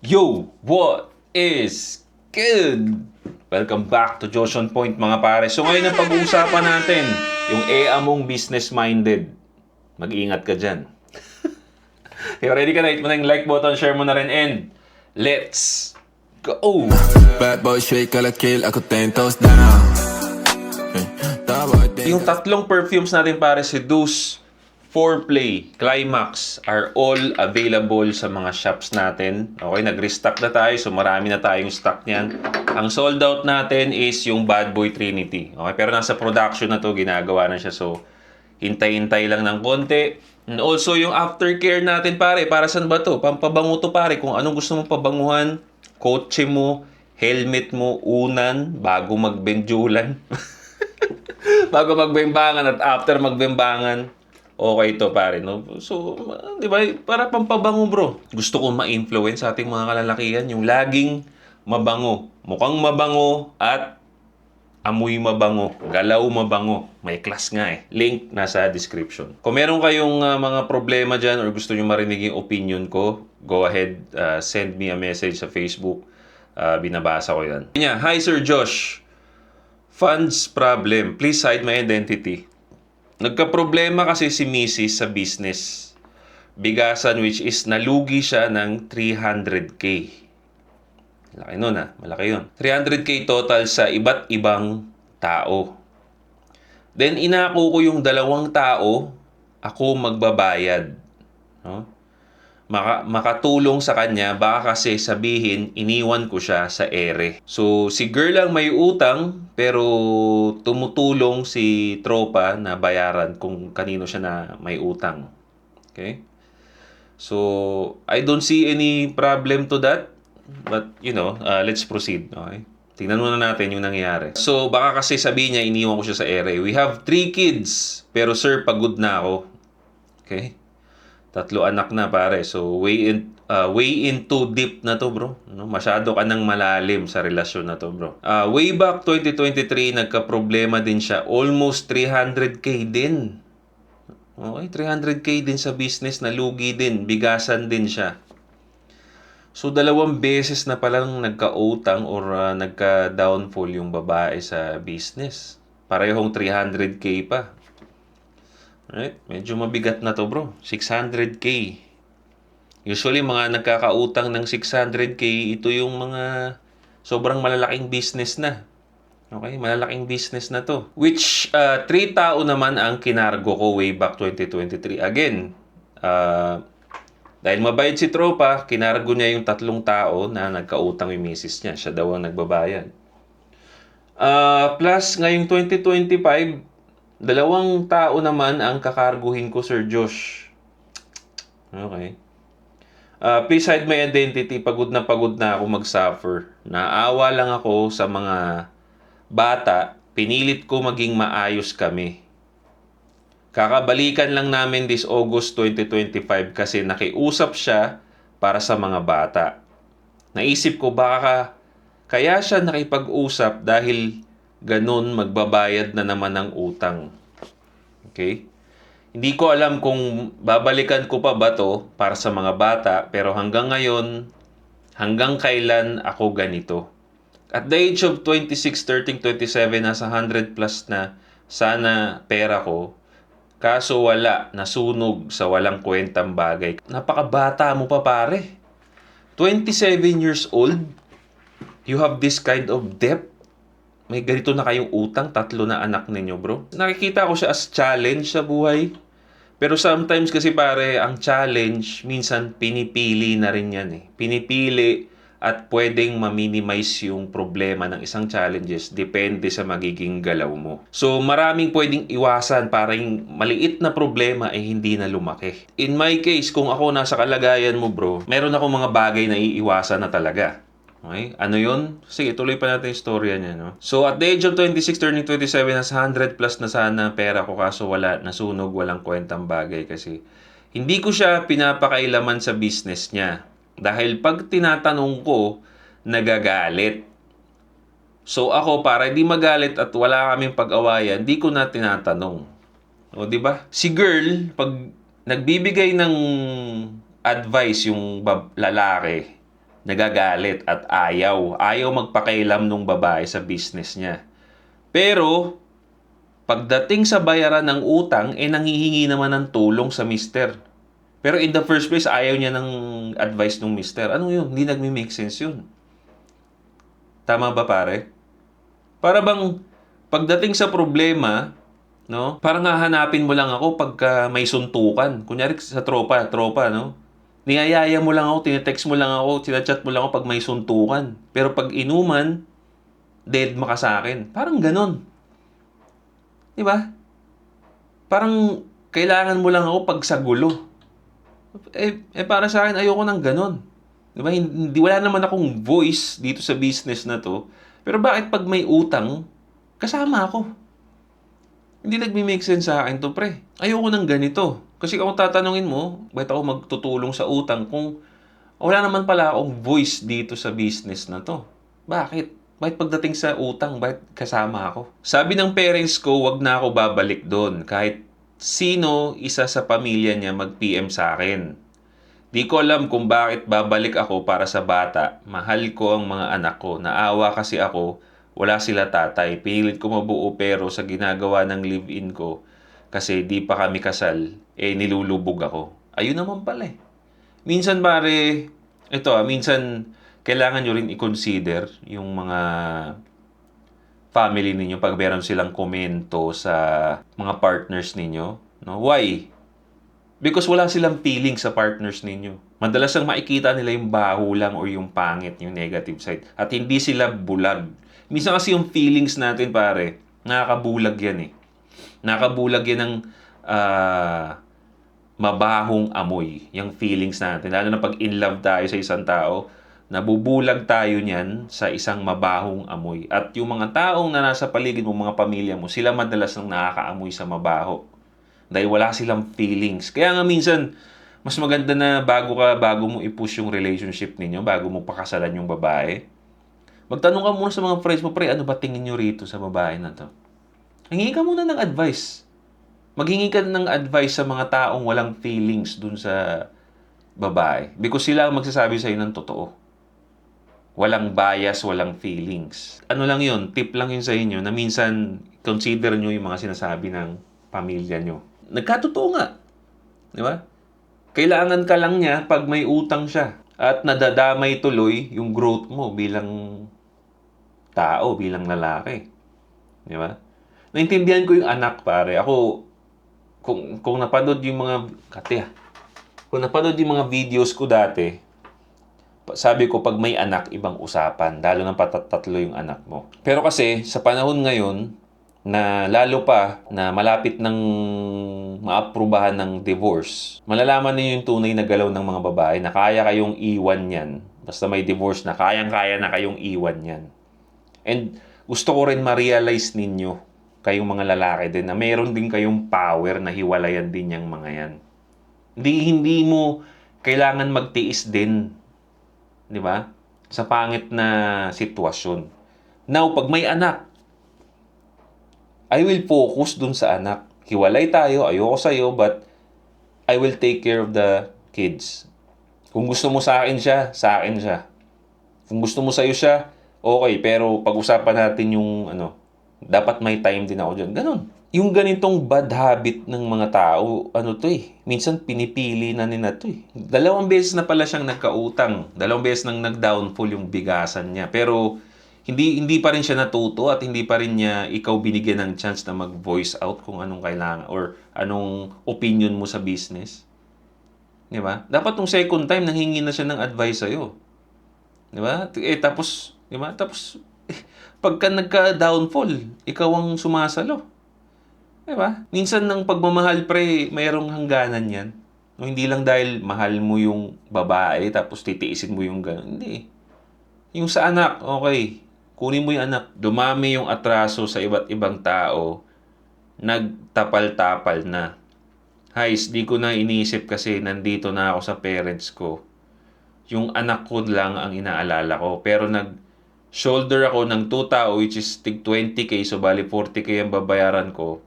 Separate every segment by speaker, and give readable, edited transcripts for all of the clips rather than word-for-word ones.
Speaker 1: Yo! What is good? Welcome back to Josh on Point mga pare. So ngayon ang pag-uusapan natin, yung mong business-minded. Mag-iingat ka dyan. Okay, ready ka na? Hit mo na yung like button, share mo na rin, and let's go!
Speaker 2: Bad boy shake alla kill, ako 10 toes down.
Speaker 1: Yung tatlong perfumes natin pare, Seduce, Foreplay, Climax are all available sa mga shops natin. Okay, nag-restock na tayo. So marami na tayong stock niyan. Ang sold out natin is yung Bad Boy Trinity. Okay, pero nasa production na to, ginagawa na siya. So hintay-hintay lang ng konti. And also yung aftercare natin pare, para saan ba to? Pampabango to pare. Kung anong gusto mong pabanguhan, kotse mo, helmet mo, unan, bago magbendjulan. Bago magbembangan at after magbembangan, okay to pare, no? So, di ba, para pampabango bro. Gusto ko ma-influence sa ating mga kalalakihan, yung laging mabango. Mukhang mabango at amoy mabango, galaw mabango. May class nga eh. Link nasa description. Kung meron kayong mga problema dyan or gusto nyo marinig yung opinion ko, go ahead, send me a message sa Facebook. Binabasa ko yan. Hi Sir Josh. Funds problem. Please hide my identity. Nagka-problema kasi si Mrs. sa business. Bigasan which is nalugi siya ng 300k. Malaki nun ha. Malaki yun. 300k total sa iba't ibang tao. Then inako ko yung dalawang tao, ako magbabayad. No? Makatulong sa kanya, baka kasi sabihin, iniwan ko siya sa ere. So, si girl lang may utang, pero tumutulong si tropa na bayaran kung kanino siya na may utang. Okay? So, I don't see any problem to that. But, let's proceed. Okay? Tingnan muna natin yung nangyayari. So, baka kasi sabihin niya, iniwan ko siya sa ere. We have 3 kids, pero sir, pagod na ako. Okay? 3 anak na pare. So way in too deep na to bro. No? Masyado ka nang malalim sa relasyon na to bro. Way back 2023 nagka-problema din siya. Almost 300k din. Okay, 300k din sa business na lugi din. Bigasan din siya. So 2 beses na palang nagka-utang or nagka-downfall yung babae sa business. Parehong 300k pa. Right? Medyo mabigat na to bro. 600k. Usually mga nagkakautang ng 600k, ito yung mga sobrang malalaking business na. Okay? Malalaking business na to. Which 3 tao naman ang kinargo ko way back 2023. Again, dahil mabait si tropa, kinargo niya yung 3 tao na nagkautang yung misis niya. Siya daw ang nagbabayad. Plus, ngayong 2025, 2 tao naman ang kakarguhin ko, Sir Josh. Okay. Please hide my identity. Pagod na ako mag-suffer. Naawa lang ako sa mga bata. Pinilit ko maging maayos kami. Kakabalikan lang namin this August 2025 kasi nakiusap siya para sa mga bata. Naisip ko baka kaya siya nakipag-usap dahil ganun magbabayad na naman ng utang. Okay? Hindi ko alam kung babalikan ko pa ba to para sa mga bata, pero hanggang ngayon, hanggang kailan ako ganito. At the age of 26, 13, 27, nasa 100 plus na sana pera ko, kaso wala, nasunog sa walang kwentang bagay. Napakabata mo pa pare. 27 years old, you have this kind of debt. May ganito na kayong utang, 3 na anak ninyo, bro. Nakikita ko siya as challenge sa buhay. Pero sometimes kasi pare, ang challenge, minsan pinipili na rin yan eh. Pinipili at pwedeng ma-minimize yung problema ng isang challenges depende sa magiging galaw mo. So maraming pwedeng iwasan para yung maliit na problema ay hindi na lumaki. In my case, kung ako nasa kalagayan mo bro, meron ako mga bagay na iiwasan na talaga. Okay? Ano yun? Sige, tuloy pa natin yung storya niya, no? So, at the age of 26, turning 27, nasa 100 plus na sana pera ko kaso wala, nasunog, walang kwentang bagay kasi hindi ko siya pinapakailaman sa business niya. Dahil pag tinatanong ko, nagagalit. So, ako, para hindi magalit at wala kaming pag-awayan, di ko na tinatanong. O, di ba? Si girl, pag nagbibigay ng advice yung lalaki, nagagalit at ayaw. Ayaw magpakailam nung babae sa business niya. Pero, pagdating sa bayaran ng utang, nanghihingi naman ng tulong sa mister. Pero in the first place, ayaw niya ng advice ng mister. Ano yun? Hindi nagme-make sense yun. Tama ba, pare? Para bang, pagdating sa problema, no? Parang hahanapin mo lang ako pagka may suntukan. Kunyari sa tropa, no? Niyayaya mo lang ako, tinetext mo lang ako, sinachat mo lang ako pag may suntukan. Pero pag inuman, dead ka sa akin. Parang ganon. Di ba? Parang kailangan mo lang ako pag sa gulo. Para sa akin, ayoko ng ganon. Di ba? Hindi, wala naman akong voice dito sa business na to. Pero bakit pag may utang, kasama ako? Hindi nagme-make sense sa akin to, pre. Ayoko ng ganito. Kasi kung tatanungin mo, bakit ako magtutulong sa utang kung wala naman pala akong voice dito sa business na to? Bakit? Bakit pagdating sa utang, bakit kasama ako? Sabi ng parents ko, wag na ako babalik doon. Kahit sino isa sa pamilya niya mag-PM sa akin. Di ko alam kung bakit babalik ako para sa bata. Mahal ko ang mga anak ko. Naawa kasi ako, wala sila tatay. Pilit ko mabuo pero sa ginagawa ng live-in ko, kasi di pa kami kasal, nilulubog ako. Ayun naman pala eh. Minsan pare, minsan kailangan nyo rin i-consider yung mga family ninyo pag meron silang komento sa mga partners ninyo. No? Why? Because wala silang feeling sa partners ninyo. Madalas ang makikita nila yung baho lang or yung pangit, yung negative side. At hindi sila bulag. Minsan kasi yung feelings natin, pare, nakakabulag yan eh. Nakakabulag yan ng mabahong amoy. Yung feelings natin. Lalo na pag in love tayo sa isang tao, nabubulag tayo niyan sa isang mabahong amoy. At yung mga taong na nasa paligid mo, mga pamilya mo, sila madalas nang nakakaamoy sa mabaho. Dahil wala silang feelings. Kaya nga minsan, mas maganda na bago mo i-push yung relationship ninyo, bago mo pakasalan yung babae, magtanong ka muna sa mga friends mo, pre, ano ba tingin nyo rito sa babae na to? Hingi ka muna ng advice. Maghingi ka ng advice sa mga taong walang feelings dun sa babae. Because sila ang magsasabi sa'yo ng totoo. Walang bias, walang feelings. Ano lang yun, tip lang yun sa inyo na minsan consider nyo yung mga sinasabi ng pamilya nyo. Nagkatotoo nga. Di ba? Kailangan ka lang niya pag may utang siya. At nadadamay tuloy yung growth mo bilang tao, bilang lalaki. Di ba? Naintindihan ko yung anak, pare. Ako, kung napanood yung mga, kung napanood yung mga videos ko dati, sabi ko pag may anak, ibang usapan. Lalo na patatatlo yung anak mo. Pero kasi, sa panahon ngayon, na lalo pa na malapit ng maaprubahan ng divorce, malalaman niyo yung tunay na galaw ng mga babae na kaya kayong iwan yan. Basta may divorce na, kayang-kaya na kayong iwan yan. And gusto ko rin ma-realize ninyo, kayong mga lalaki din, na meron din kayong power na hiwalayan din yung mga yan. Hindi mo kailangan magtiis din, di ba? Sa pangit na sitwasyon. Now, pag may anak, I will focus dun sa anak. Hiwalay tayo, ayoko sa'yo, but I will take care of the kids. Kung gusto mo sa akin siya, sa akin siya. Kung gusto mo sa'yo siya, okay, pero pag-usapan natin yung dapat may time din ako dyan. Ganon. Yung ganitong bad habit ng mga tao, minsan pinipili na nila to eh. 2 beses na pala siyang nagkautang. 2 beses nang nag-downfall yung bigasan niya. Pero hindi pa rin siya natuto at hindi pa rin niya ikaw binigyan ng chance na mag-voice out kung anong kailangan or anong opinion mo sa business. Di ba? Dapat nung second time, nanghingi na siya ng advice sa'yo. Di ba? Tapos, pagka nagka-downfall, ikaw ang sumasalo. Di ba? Minsan ng pagmamahal, pre, mayroong hangganan yan. No, hindi lang dahil mahal mo yung babae, tapos titiisin mo yung gano'n. Hindi. Yung sa anak, okay. Kunin mo yung anak. Dumami yung atraso sa iba't ibang tao. Nagtapal-tapal na. Hays, di ko na iniisip kasi nandito na ako sa parents ko. Yung anak ko lang ang inaalala ko. Pero shoulder ako ng 2 tao, which is tig 20k, so bali 40k ang babayaran ko.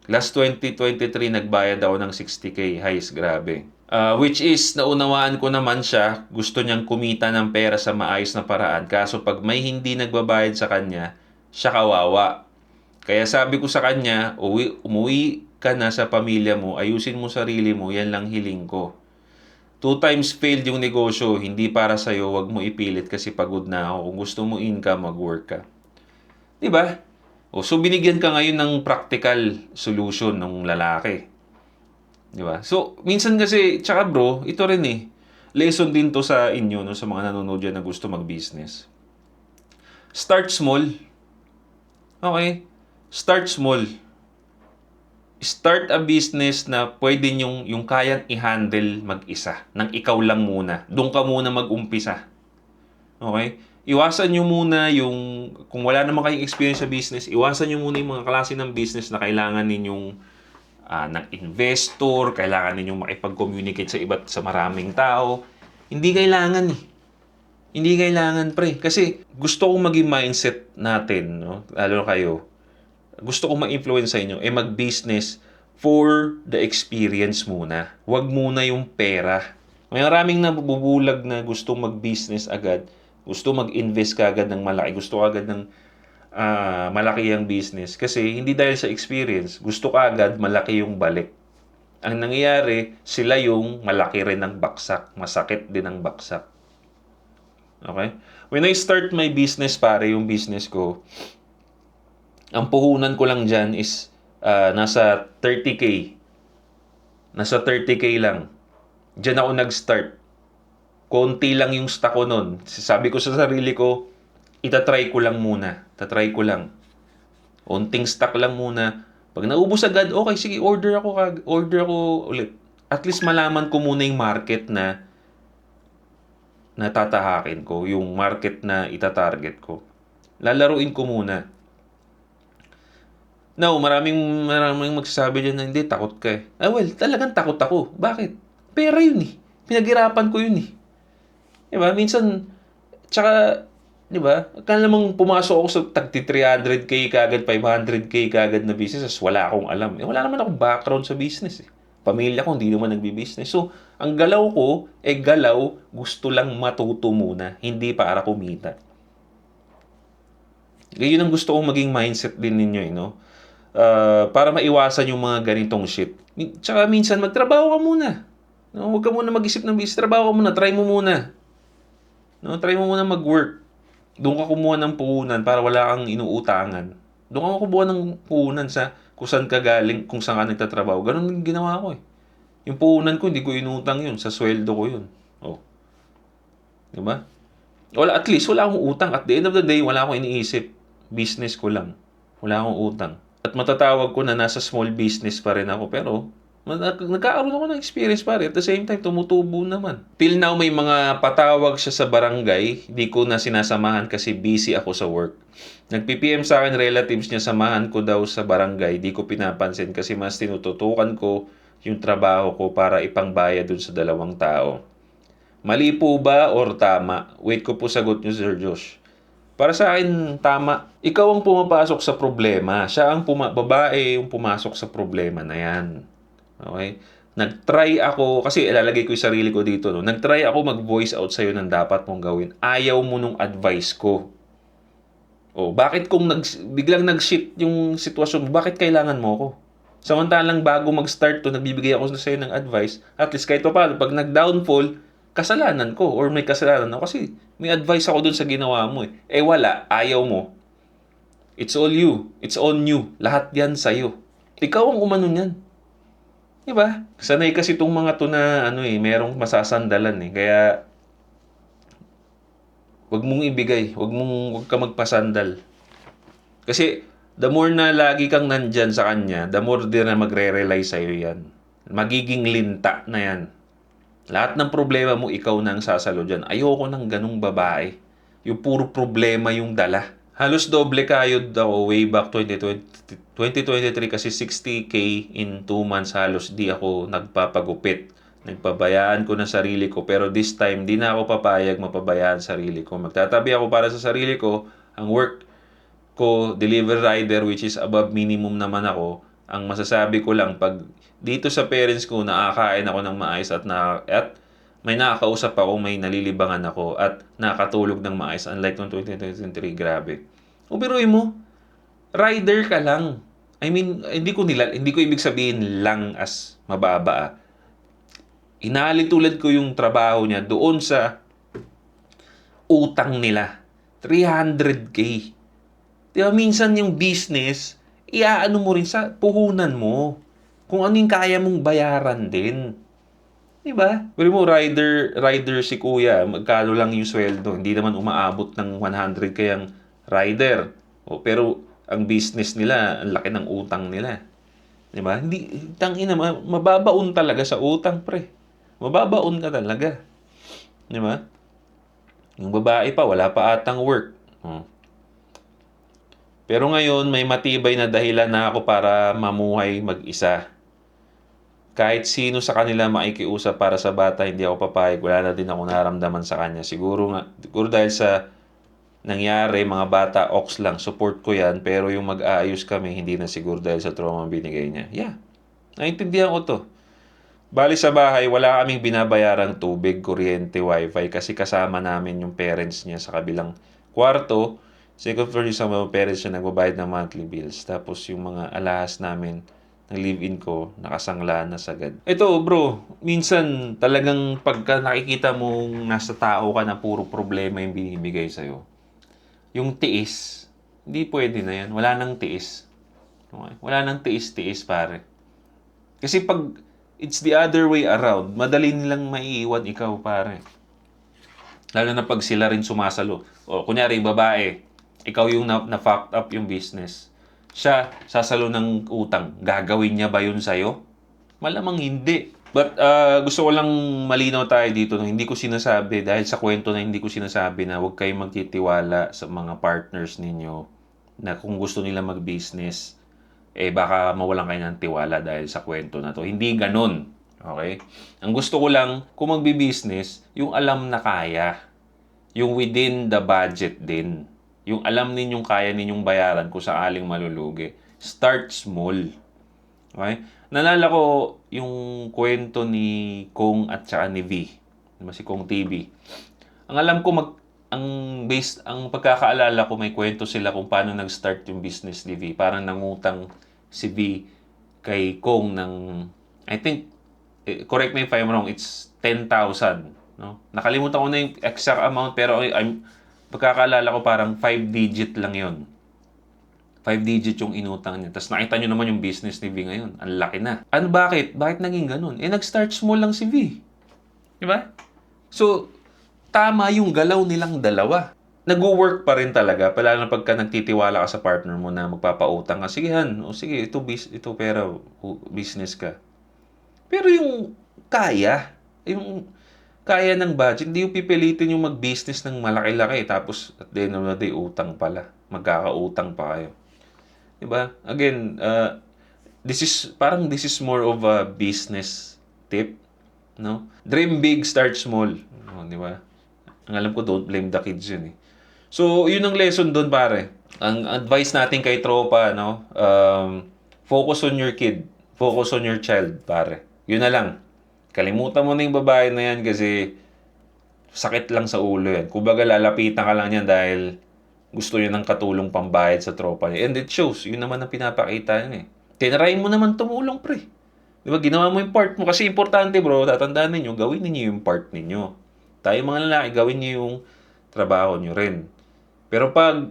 Speaker 1: Last 2023, nagbayad ako ng 60k. Hays, grabe. Which is, naunawaan ko naman siya, gusto niyang kumita ng pera sa maayos na paraan. Kaso pag may hindi nagbabayad sa kanya, siya kawawa. Kaya sabi ko sa kanya, umuwi ka na sa pamilya mo, ayusin mo sarili mo, yan lang hiling ko. 2 times failed yung negosyo, hindi para sa'yo, wag mo ipilit kasi pagod na ako. Kung gusto mo income, mag-work ka. Diba? So binigyan ka ngayon ng practical solution ng lalaki. Di ba? So, minsan kasi, tsaka bro, ito rin lesson din to sa inyo, no, sa mga nanonood dyan na gusto mag-business. Start small. Okay? Start small. Start a business na pwede yung kayang i-handle mag-isa. Nang ikaw lang muna. Doon ka muna mag-umpisa. Okay? Iwasan nyo muna kung wala naman kayong experience sa business, iwasan nyo muna yung mga klase ng business na kailangan ninyong ng investor, kailangan ninyong makipag-communicate sa maraming tao. Hindi kailangan Hindi kailangan, pre. Kasi gusto kong maging mindset natin, no? Lalo kayo. Gusto kong ma-influence sa inyo, mag-business for the experience muna. Huwag muna yung pera. May maraming nabubulag na gustong mag-business agad. Gusto mag-invest ka agad ng malaki. Gusto agad ng malaki ang business kasi hindi dahil sa experience, gusto ka agad malaki yung balik. Ang nangyayari, sila yung malaki rin ang baksak, masakit din ang baksak. Okay? When I start my business, pare, yung business ko, ang puhunan ko lang dyan is nasa 30K. Nasa 30K lang. Diyan ako nag-start. Konti lang yung stock ko nun. Sabi ko sa sarili ko, itatry ko lang muna. Tatry ko lang. Unting stock lang muna. Pag naubos agad, okay, sige, order ako ulit. At least malaman ko muna yung market na tatahakin ko. Yung market na itatarget ko. Lalaruin ko muna. Now, maraming magsasabi dyan na hindi, takot ka . Well, talagang takot ako. Bakit? Pera yun . Pinaghirapan ko yun . Diba? Minsan, tsaka, di ba? Akala namang pumasok ako sa tagti 300K kagad, 500K kagad na business, wala akong alam. Wala naman akong background sa business . Pamilya ko, hindi naman nagbi-business. So, ang galaw ko, gusto lang matuto muna, hindi para kumita. Yun ang gusto kong maging mindset din ninyo, no? Para maiwasan yung mga ganitong shit. Tsaka minsan, magtrabaho ka muna. No? Huwag ka muna mag-isip ng business. Trabaho ka muna, try mo muna. No? Try mo muna mag-work. Doon ka kumuha ng puhunan para wala kang inuutangan. Doon ka kumuha ng puhunan sa kung saan ka galing, kung saan ka nagtatrabaho. Ganun yung ginawa ko . Yung puhunan ko, hindi ko inutang yun. Sa sweldo ko yun. Diba? At least, wala akong utang. At the end of the day, wala akong iniisip. Business ko lang. Wala akong utang. At matatawag ko na nasa small business pa rin ako. Pero, nagkakaroon ako ng experience pare. At the same time, tumutubo naman. Till now, may mga patawag siya sa barangay. Hindi ko na sinasamahan kasi busy ako sa work. Nag-PPM sa akin relatives niya, samahan ko daw sa barangay. Di ko pinapansin kasi mas tinututukan ko yung trabaho ko para ipangbayad dun sa 2 tao. Mali po ba or tama? Wait ko po sagot niyo, Sir Josh. Para sa akin, tama. Ikaw ang pumapasok sa problema. Siya ang babae yung pumasok sa problema na yan. Okay? Nag-try ako, kasi ilalagay ko yung sarili ko dito. No? Nag-try ako mag-voice out sa'yo ng dapat mong gawin. Ayaw mo nung advice ko. Bakit kung biglang nag-shit yung sitwasyon mo, bakit kailangan mo ko? Samantalang bago mag-start to, nagbibigay ako sa'yo ng advice. At least kahit pa paano, pag nag-downfall, kasalanan ko or may kasalanan ako kasi may advice ako dun sa ginawa mo . Wala, ayaw mo. It's all you. It's on you. Lahat yan sa'yo. Ikaw ang umano niyan. Diba? Sanay kasi itong mga to na merong masasandalan . Kaya wag mong ibigay, wag ka magpasandal. Kasi the more na lagi kang nandyan sa kanya, the more din na magre-rely sa'yo yan. Magiging linta na yan. Lahat ng problema mo, ikaw na ang sasalo dyan. Ayoko ng ganung babae. Yung puro problema yung dala. Halos doble kayod ako way back 2023 kasi 60K in 2 months halos di ako nagpapagupit. Nagpabayaan ko na sarili ko, pero this time di na ako papayag mapabayaan sarili ko. Magtatabi ako para sa sarili ko. Ang work ko, deliver rider, which is above minimum naman ako. Ang masasabi ko lang, pag dito sa parents ko, nakakain ako ng maayos at may nakakausap ako, may nalilibangan ako at nakatulog ng maayos. Unlike noong 2023, grabe. O biruin mo, rider ka lang. I mean, hindi ko ibig sabihin lang as mababa. Inalitulad ko yung trabaho niya doon sa utang nila. 300K. Diba, minsan yung business, iaano mo rin sa puhunan mo. Kung ano yung kaya mong bayaran din. Diba? Pero mo, rider si kuya, magkano lang yung sweldo. Hindi naman umaabot ng 100 kayang rider. Pero ang business nila, ang laki ng utang nila. Diba? Hindi, tangina, mababaon talaga sa utang, pre. Mababaon ka talaga. Diba? Yung babae pa, wala pa atang work. Pero ngayon, may matibay na dahilan na ako para mamuhay mag-isa. Kahit sino sa kanila makikiusap para sa bata, hindi ako papayag. Wala na din ako naramdaman sa kanya. Siguro dahil sa nangyari, mga bata, ox lang, support ko yan. Pero yung mag-aayos kami, hindi na siguro dahil sa trauma binigay niya. Yeah, naintindihan ko to. Bali sa bahay, wala kaming binabayarang tubig, kuryente, wifi kasi kasama namin yung parents niya sa kabilang kwarto. Second floor yung sa mga parents niya nagbabayad ng monthly bills. Tapos yung mga alahas namin, ng live-in ko, nakasangla na sagad. Ito bro, minsan talagang pagka nakikita mong nasa tao ka na puro problema yung binibigay sa'yo, yung tiis, hindi pwede na yan. Wala nang tiis. Okay? Wala nang tiis-tiis, pare. Kasi pag it's the other way around, madali nilang maiiwan ikaw, pare. Lalo na pag sila rin sumasalo. O kunyari, babae, ikaw yung na-fucked up yung business. Siya, sasalo ng utang. Gagawin niya ba yun sa'yo? Malamang hindi. But gusto ko lang malinaw tayo dito. No? Hindi ko sinasabi, dahil sa kwento na hindi ko sinasabi na huwag kayong magtitiwala sa mga partners ninyo na kung gusto nila mag-business, baka mawalan kayo ng tiwala dahil sa kwento na to. Hindi ganun. Okay? Ang gusto ko lang, kung magbi-business, yung alam na kaya. Yung within the budget din. Yung alam ninyong kaya ninyong bayaran kung sakaling malulugi. Start small. Okay? Nalala ko yung kwento ni Kong at saka ni V. Si Kong TV. Ang alam ko, ang pagkakaalala ko, may kwento sila kung paano nag-start yung business ni V. Parang nangutang si V kay Kong ng, I think, correct me if I'm wrong, it's 10,000. No? Nakalimutan ko na yung exact amount, pero pagkakaalala ko parang 5-digit lang yon. 5-digit yung inutang niya. Tapos nakita nyo naman yung business ni V ngayon. Ang laki na. Bakit? Bakit naging ganun? Nag-start small lang si V. Diba? So, tama yung galaw nilang dalawa. Nag-work pa rin talaga. Lalo na pagka nagtitiwala ka sa partner mo na magpapautang ka. Sige, sige, ito pera, business ka. Pero yung kaya ng budget, hindi yung pipilitin yung mag-business ng malaki-laki. Tapos, at the end of the day, utang pala. Magkakautang pa kayo. Diba? Again, this is more of a business tip. No? Dream big, start small. Diba? Ang alam ko, don't blame the kids yun eh. So, yun ang lesson doon, pare. Ang advice natin kay tropa, no? Focus on your kid. Focus on your child, pare. Yun na lang. Kalimutan mo na yung babae na yan kasi sakit lang sa ulo yan. Kumbaga, lalapitan ka lang yan dahil gusto niya ng katulong pambayad sa tropa niya. And it shows. Yun naman ang pinapakita niya eh. Tinarayin mo naman tumulong, pre. Diba? Ginawa mo yung part mo. Kasi importante, bro, tatandaan ninyo, gawin ninyo yung part ninyo. Tayo mga lalaki, gawin niyo yung trabaho niyo rin. Pero pag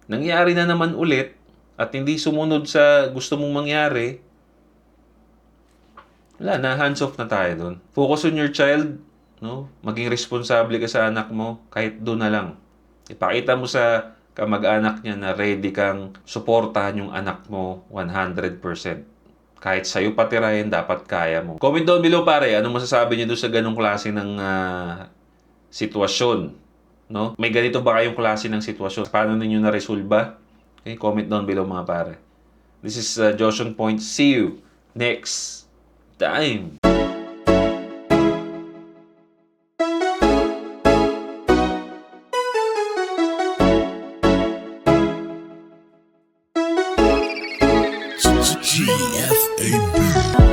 Speaker 1: nangyari na naman ulit at hindi sumunod sa gusto mong mangyari, wala na, hands off na tayo doon. Focus on your child, no? Maging responsable ka sa anak mo, kahit doon na lang. Ipakita mo sa kamag-anak niya na ready kang suportahan yung anak mo 100%. Kahit sa'yo patirahin, dapat kaya mo. Comment down below, pare, anong masasabi niyo doon sa ganong klase ng sitwasyon? No? May ganito ba kayong klase ng sitwasyon? Paano ninyo na-resolve? Okay, comment down below, mga pare. This is Josh on Point. See you next time.
Speaker 2: GFAB.